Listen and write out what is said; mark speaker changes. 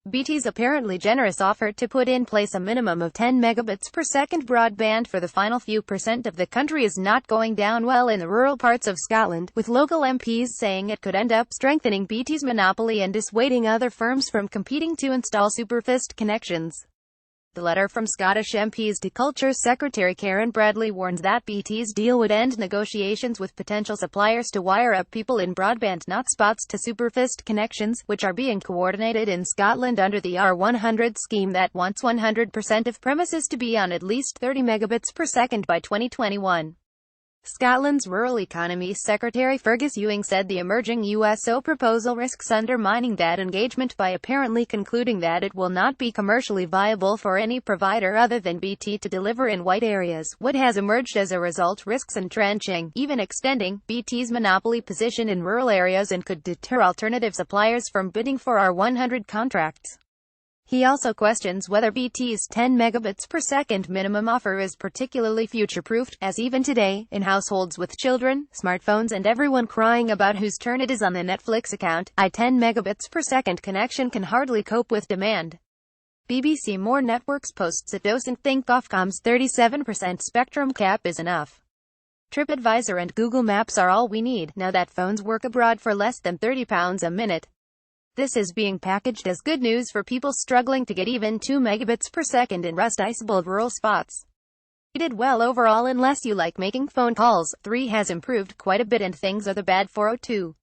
Speaker 1: BT's apparently generous offer to put in place a minimum of 10 megabits per second broadband for the final few percent of the country is not going down well in the rural parts of Scotland, with local MPs saying it could end up strengthening BT's monopoly and dissuading other firms from competing to install superfast connections. The letter from Scottish MPs to Culture Secretary Karen Bradley warns that BT's deal would end negotiations with potential suppliers to wire up people in broadband hotspots to superfast connections, which are being coordinated in Scotland under the R100 scheme that wants 100% of premises to be on at least 30 megabits per second by 2021. Scotland's Rural Economy Secretary Fergus Ewing said the emerging USO proposal risks undermining that engagement by apparently concluding that it will not be commercially viable for any provider other than BT to deliver in white areas. What has emerged as a result risks entrenching, even extending, BT's monopoly position in rural areas and could deter alternative suppliers from bidding for R100 contracts. He also questions whether BT's 10 megabits per second minimum offer is particularly future-proofed, as even today, in households with children, smartphones and everyone crying about whose turn it is on the Netflix account, a 10 megabits per second connection can hardly cope with demand. BBC More Networks posts it doesn't think Ofcom's 37% spectrum cap is enough. TripAdvisor and Google Maps are all we need, now that phones work abroad for less than £30 a minute. This is being packaged as good news for people struggling to get even 2 megabits per second in rust-iceable rural spots. You did well overall unless you like making phone calls. 3 has improved quite a bit and things are the bad 402.